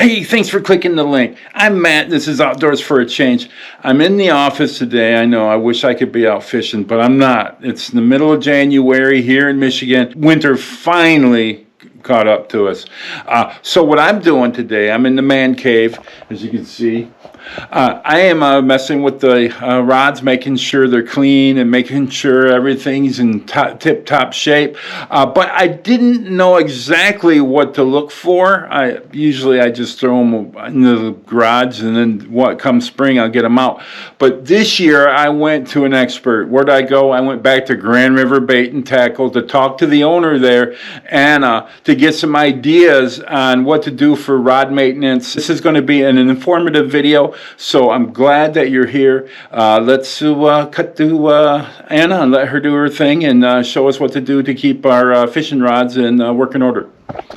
Hey, thanks for clicking the link. I'm Matt. This is Outdoors for a Change. I'm in the office today. I know I wish I could be out fishing, but I'm not. It's the middle of January here in Michigan. Winter finally caught up to us. So what I'm doing today, I'm in the man cave, as you can see. I am messing with the rods, making sure they're clean and making sure everything's in tip-top shape. But I didn't know exactly what to look for. Usually I just throw them into the garage, and then what comes spring I'll get them out. But this year I went to an expert. Where'd I go? I went back to Grand River Bait and Tackle to talk to the owner there, Anna, to get some ideas on what to do for rod maintenance. This is going to be an informative video. So I'm glad that you're here. Let's cut to Anna and let her do her thing and show us what to do to keep our fishing rods in working order.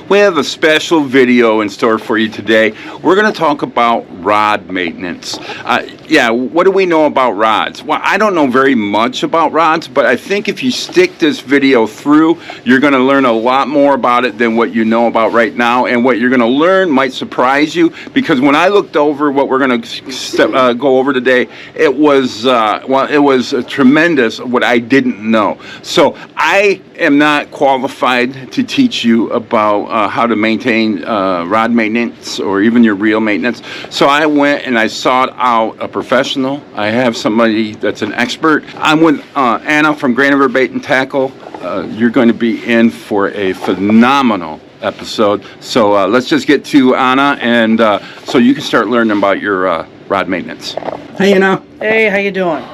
We have a special video in store for you today. We're going to talk about rod maintenance. What do we know about rods? Well, I don't know very much about rods, but I think if you stick this video through, you're going to learn a lot more about it than what you know about right now. And what you're going to learn might surprise you, because when I looked over what we're going to go over today, it was tremendous what I didn't know. So I am not qualified to teach you about how to maintain rod maintenance or even your reel maintenance. So I went and I sought out a professional. I have somebody that's an expert. I'm with Anna from Grand River Bait and Tackle. You're going to be in for a phenomenal episode. So let's just get to Anna, and so you can start learning about your rod maintenance. Hey, Anna. Hey, how you doing?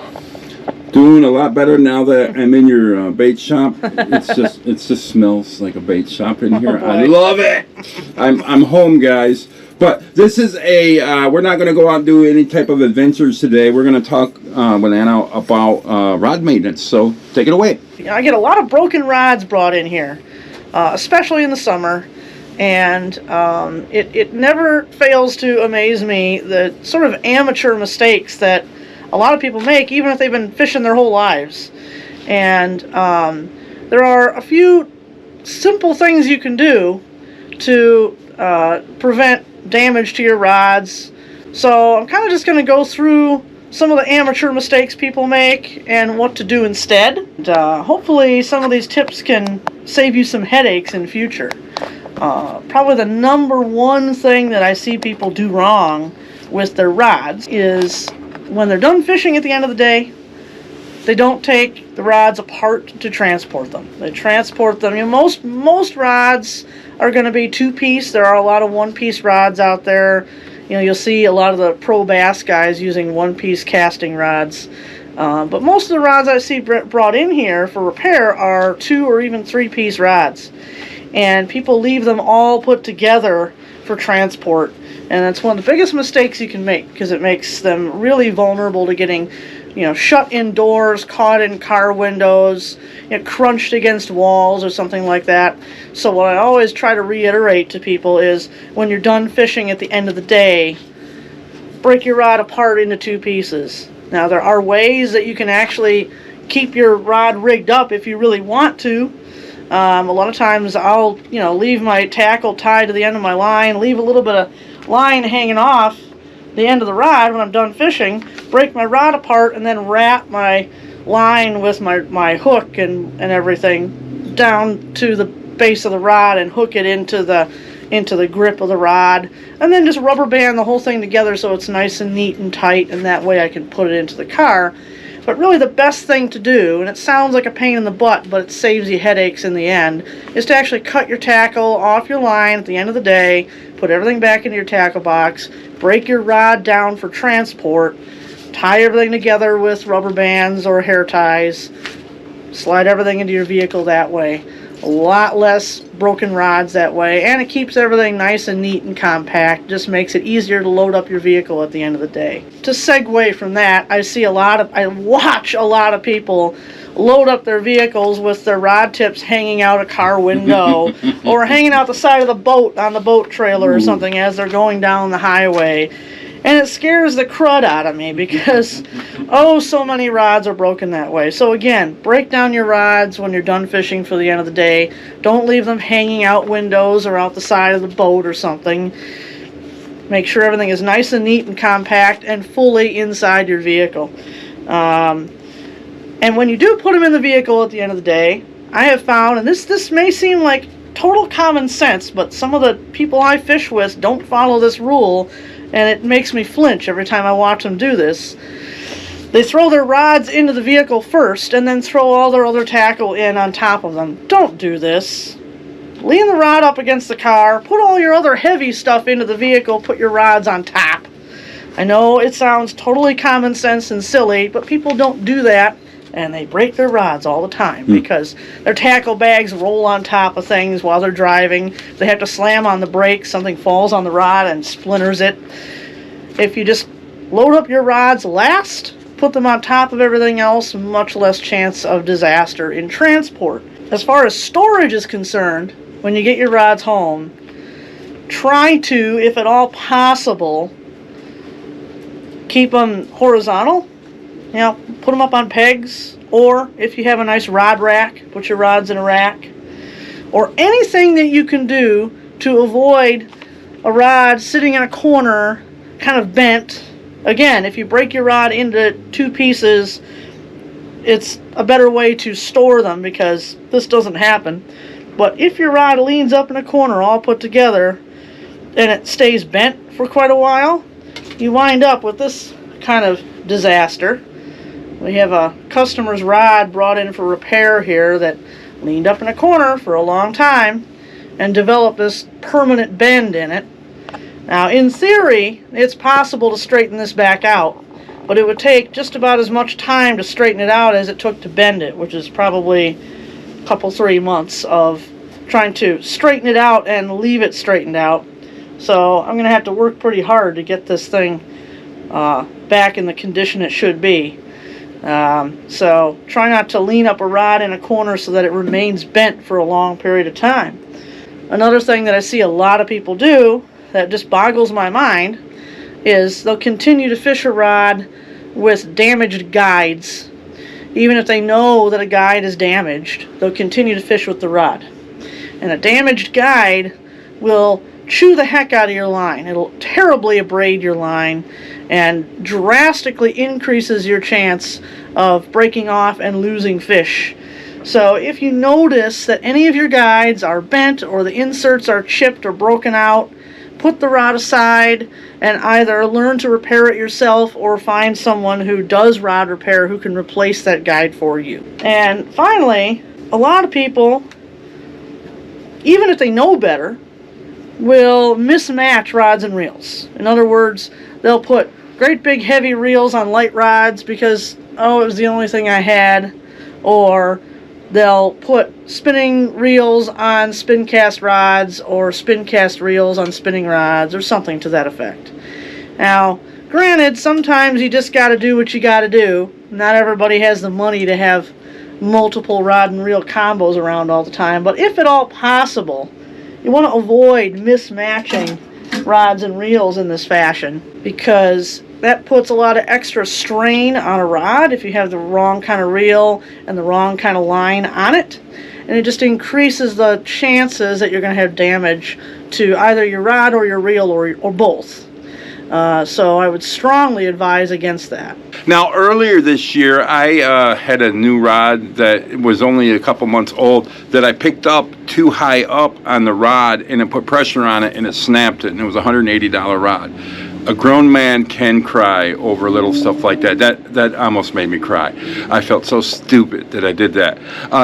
Doing a lot better now that I'm in your bait shop. It just smells like a bait shop in here. I love it. I'm home, guys. But this is we're not going to go out and do any type of adventures today. We're going to talk with Anna about rod maintenance. So take it away. I get a lot of broken rods brought in here, especially in the summer. And it never fails to amaze me the sort of amateur mistakes that a lot of people make, even if they've been fishing their whole lives. And there are a few simple things you can do to prevent damage to your rods. So I'm kind of just going to go through some of the amateur mistakes people make and what to do instead. And, hopefully some of these tips can save you some headaches in future. Probably the number one thing that I see people do wrong with their rods is when they're done fishing at the end of the day, they don't take the rods apart to transport them. They transport them. You know, most rods are going to be two-piece. There are a lot of one-piece rods out there. You know, you'll see a lot of the pro bass guys using one-piece casting rods. But most of the rods I see brought in here for repair are two or even three-piece rods. And people leave them all put together for transport. And that's one of the biggest mistakes you can make, because it makes them really vulnerable to getting, shut indoors, caught in car windows, crunched against walls or something like that. So what I always try to reiterate to people is, when you're done fishing at the end of the day, break your rod apart into two pieces. Now, there are ways that you can actually keep your rod rigged up if you really want to. A lot of times I'll, leave my tackle tied to the end of my line, leave a little bit of line hanging off the end of the rod when I'm done fishing, break my rod apart, and then wrap my line with my hook and everything down to the base of the rod and hook it into the grip of the rod, and then just rubber band the whole thing together so it's nice and neat and tight, and that way I can put it into the car. But really the best thing to do, and it sounds like a pain in the butt, but it saves you headaches in the end, is to actually cut your tackle off your line at the end of the day, put everything back into your tackle box, break your rod down for transport, tie everything together with rubber bands or hair ties, slide everything into your vehicle that way. A lot less broken rods that way, and it keeps everything nice and neat and compact. Just makes it easier to load up your vehicle at the end of the day. To segue from that, I watch a lot of people load up their vehicles with their rod tips hanging out a car window or hanging out the side of the boat on the boat trailer or something as they're going down the highway. And it scares the crud out of me, because so many rods are broken that way. So again, break down your rods when you're done fishing for the end of the day. Don't leave them hanging out windows or out the side of the boat or something. Make sure everything is nice and neat and compact and fully inside your vehicle. And when you do put them in the vehicle at the end of the day, I have found, and this may seem like total common sense, but some of the people I fish with don't follow this rule, and it makes me flinch every time I watch them do this. They throw their rods into the vehicle first and then throw all their other tackle in on top of them. Don't do this. Lean the rod up against the car, put all your other heavy stuff into the vehicle, put your rods on top. I know it sounds totally common sense and silly, but people don't do that, and they break their rods all the time because their tackle bags roll on top of things while they're driving. They have to slam on the brakes, something falls on the rod and splinters it. If you just load up your rods last, put them on top of everything else, much less chance of disaster in transport. As far as storage is concerned, when you get your rods home, try to, if at all possible, keep them horizontal. You know, put them up on pegs, or if you have a nice rod rack, put your rods in a rack, or anything that you can do to avoid a rod sitting in a corner, kind of bent. Again, if you break your rod into two pieces, it's a better way to store them because this doesn't happen. But if your rod leans up in a corner all put together and it stays bent for quite a while, you wind up with this kind of disaster. We have a customer's rod brought in for repair here that leaned up in a corner for a long time and developed this permanent bend in it. Now, in theory, it's possible to straighten this back out, but it would take just about as much time to straighten it out as it took to bend it, which is probably a couple, 3 months of trying to straighten it out and leave it straightened out. So I'm going to have to work pretty hard to get this thing back in the condition it should be. So try not to lean up a rod in a corner so that it remains bent for a long period of time. Another thing that I see a lot of people do that just boggles my mind is they'll continue to fish a rod with damaged guides. Even if they know that a guide is damaged, they'll continue to fish with the rod. And a damaged guide will chew the heck out of your line. It'll terribly abrade your line and drastically increases your chance of breaking off and losing fish. So if you notice that any of your guides are bent or the inserts are chipped or broken out, put the rod aside and either learn to repair it yourself or find someone who does rod repair who can replace that guide for you. And finally, a lot of people, even if they know better, will mismatch rods and reels. In other words, they'll put great big heavy reels on light rods because, oh, it was the only thing I had, or they'll put spinning reels on spin cast rods or spin cast reels on spinning rods or something to that effect. Now, granted, sometimes you just got to do what you got to do. Not everybody has the money to have multiple rod and reel combos around all the time, but if at all possible, you want to avoid mismatching rods and reels in this fashion because that puts a lot of extra strain on a rod if you have the wrong kind of reel and the wrong kind of line on it. And it just increases the chances that you're going to have damage to either your rod or your reel or both. So I would strongly advise against that. Now, earlier this year, I had a new rod that was only a couple months old that I picked up too high up on the rod, and it put pressure on it, and it snapped it, and it was a $180 rod. A grown man can cry over little stuff like that. That almost made me cry. I felt so stupid that I did that.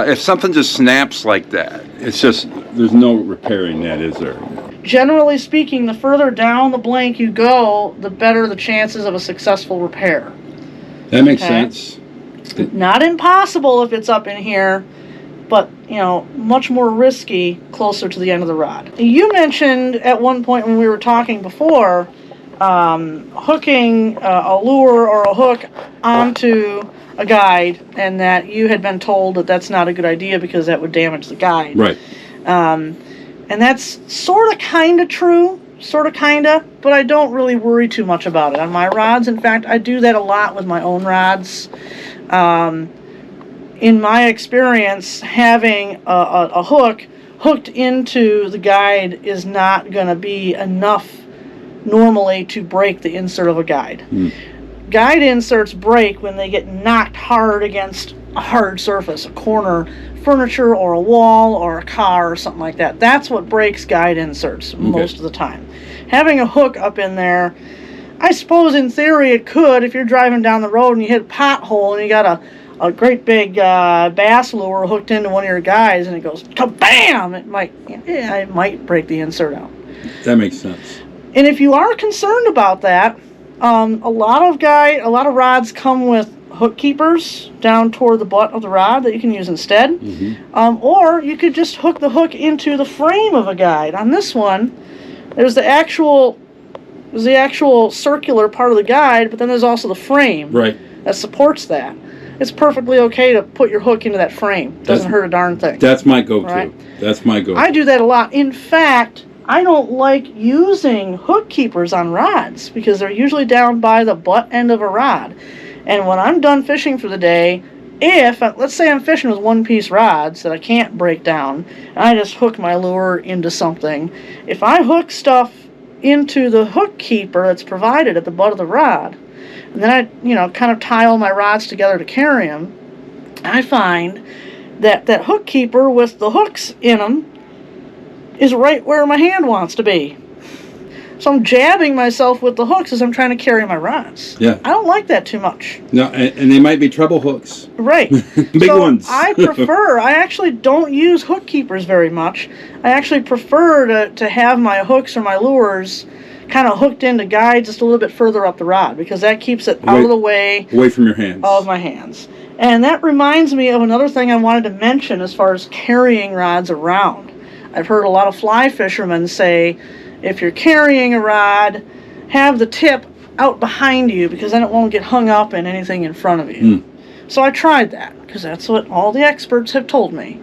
If something just snaps like that, it's just, there's no repairing that, is there? Generally speaking, the further down the blank you go, the better the chances of a successful repair. That makes sense. Not impossible if it's up in here, but, you know, much more risky closer to the end of the rod. You mentioned at one point when we were talking before, hooking a lure or a hook onto a guide, and that you had been told that that's not a good idea because that would damage the guide. Right. And that's sort of kind of true, but I don't really worry too much about it on my rods. In fact, I do that a lot with my own rods. In my experience, having a hook hooked into the guide is not going to be enough normally to break the insert of a guide. Guide inserts break when they get knocked hard against a hard surface, a corner, furniture, or a wall, or a car, or something like that. That's what breaks guide inserts most of the time. Having a hook up in there, I suppose in theory it could if you're driving down the road and you hit a pothole and you got a great big bass lure hooked into one of your guides and it goes kabam! It might break the insert out. That makes sense. And if you are concerned about that, a lot of rods come with hook keepers down toward the butt of the rod that you can use instead. Or you could just hook the hook into the frame of a guide. On this one, there's the actual circular part of the guide, but then there's also the frame that supports that. It's perfectly okay to put your hook into that frame. Doesn't hurt a darn thing. That's my go-to. Right? That's my go-to. I do that a lot. In fact, I don't like using hook keepers on rods because they're usually down by the butt end of a rod. And when I'm done fishing for the day, let's say I'm fishing with one-piece rods that I can't break down, and I just hook my lure into something, if I hook stuff into the hook keeper that's provided at the butt of the rod, and then I, kind of tie all my rods together to carry them, I find that hook keeper with the hooks in them is right where my hand wants to be. So I'm jabbing myself with the hooks as I'm trying to carry my rods. Yeah. I don't like that too much. No, and they might be treble hooks. Right. Big ones. I actually don't use hook keepers very much. I actually prefer to have my hooks or my lures kind of hooked into guides just a little bit further up the rod because that keeps it out of the way. Away from your hands. Of my hands. And that reminds me of another thing I wanted to mention as far as carrying rods around. I've heard a lot of fly fishermen say, if you're carrying a rod, have the tip out behind you because then it won't get hung up in anything in front of you. So I tried that because that's what all the experts have told me.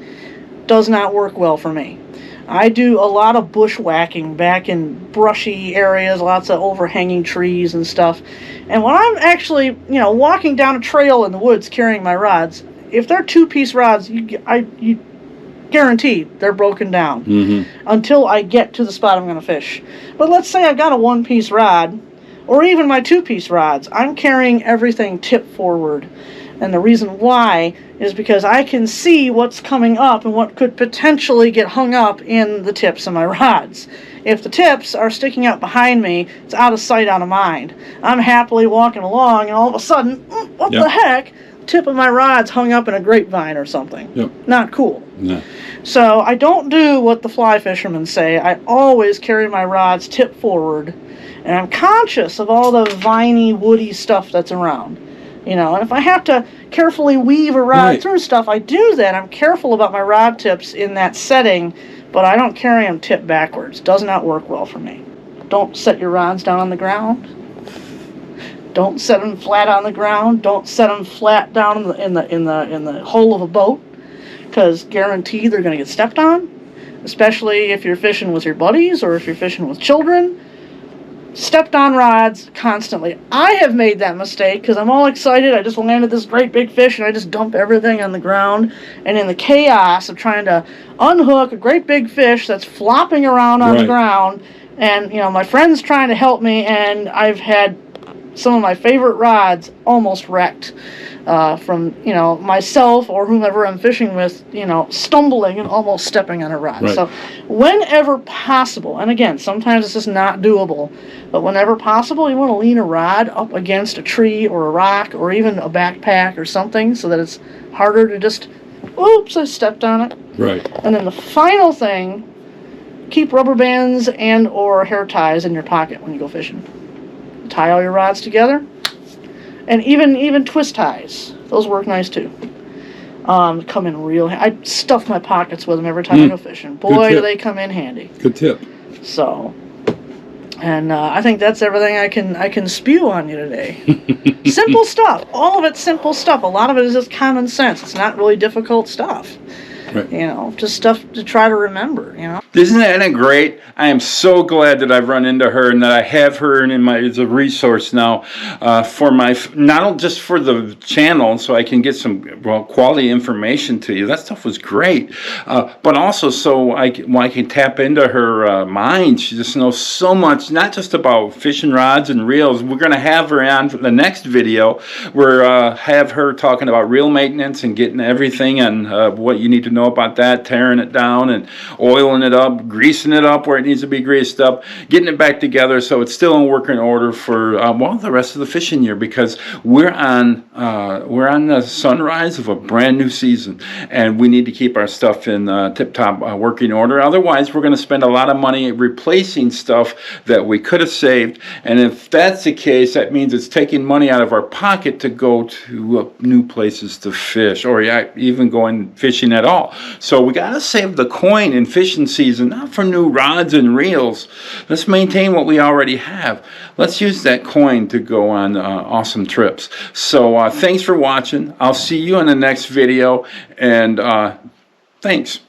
Does not work well for me. I do a lot of bushwhacking back in brushy areas, lots of overhanging trees and stuff. And when I'm actually, walking down a trail in the woods carrying my rods, if they're two-piece rods, you guaranteed they're broken down until I get to the spot I'm going to fish. But let's say I've got a one-piece rod, or even my two-piece rods. I'm carrying everything tip forward. And the reason why is because I can see what's coming up and what could potentially get hung up in the tips of my rods. If the tips are sticking out behind me, it's out of sight, out of mind. I'm happily walking along, and all of a sudden, what the heck? Tip of my rod's hung up in a grapevine or something. Not cool. No. So I don't do what the fly fishermen say. I always carry my rods tip forward, and I'm conscious of all the viney, woody stuff that's around. And if I have to carefully weave a rod through stuff, I do that. I'm careful about my rod tips in that setting, but I don't carry them tip backwards. Does not work well for me. Don't set your rods down on the ground. Don't set them flat on the ground. Don't set them flat down in the hull of a boat, because guaranteed they're going to get stepped on. Especially if you're fishing with your buddies or if you're fishing with children. Stepped on rods constantly. I have made that mistake because I'm all excited. I just landed this great big fish and I just dump everything on the ground. And in the chaos of trying to unhook a great big fish that's flopping around on the ground, and my friend's trying to help me, and I've had some of my favorite rods almost wrecked from myself or whomever I'm fishing with, stumbling and almost stepping on a rod. So whenever possible, and again, sometimes it's just not doable, but whenever possible, you want to lean a rod up against a tree or a rock or even a backpack or something so that it's harder to just, oops, I stepped on it. And then the final thing, keep rubber bands and or hair ties in your pocket when you go fishing. Tie all your rods together, and even twist ties. Those work nice too. Come in real. I stuff my pockets with them every time I go fishing. Boy, do they come in handy. Good tip. So, and I think that's everything I can spew on you today. Simple stuff. All of it's simple stuff. A lot of it is just common sense. It's not really difficult stuff. Right. You know, just stuff to try to remember, you know. Isn't that great? I am so glad that I've run into her and that I have her in my as a resource now for my not just for the channel, so I can get some quality information to you. That stuff was great, but also so I can tap into her mind. She just knows so much, not just about fishing rods and reels. We're going to have her on for the next video. We're have her talking about reel maintenance and getting everything and what you need to know about that, tearing it down and oiling it up, greasing it up where it needs to be greased up, getting it back together so it's still in working order for the rest of the fishing year, because we're on the sunrise of a brand new season and we need to keep our stuff in tip-top working order. Otherwise, we're going to spend a lot of money replacing stuff that we could have saved, and if that's the case, that means it's taking money out of our pocket to go to new places to fish, or even going fishing at all. So we got to save the coin in fishing season, not for new rods and reels. Let's maintain what we already have. Let's use that coin to go on awesome trips. So thanks for watching. I'll see you in the next video, and thanks.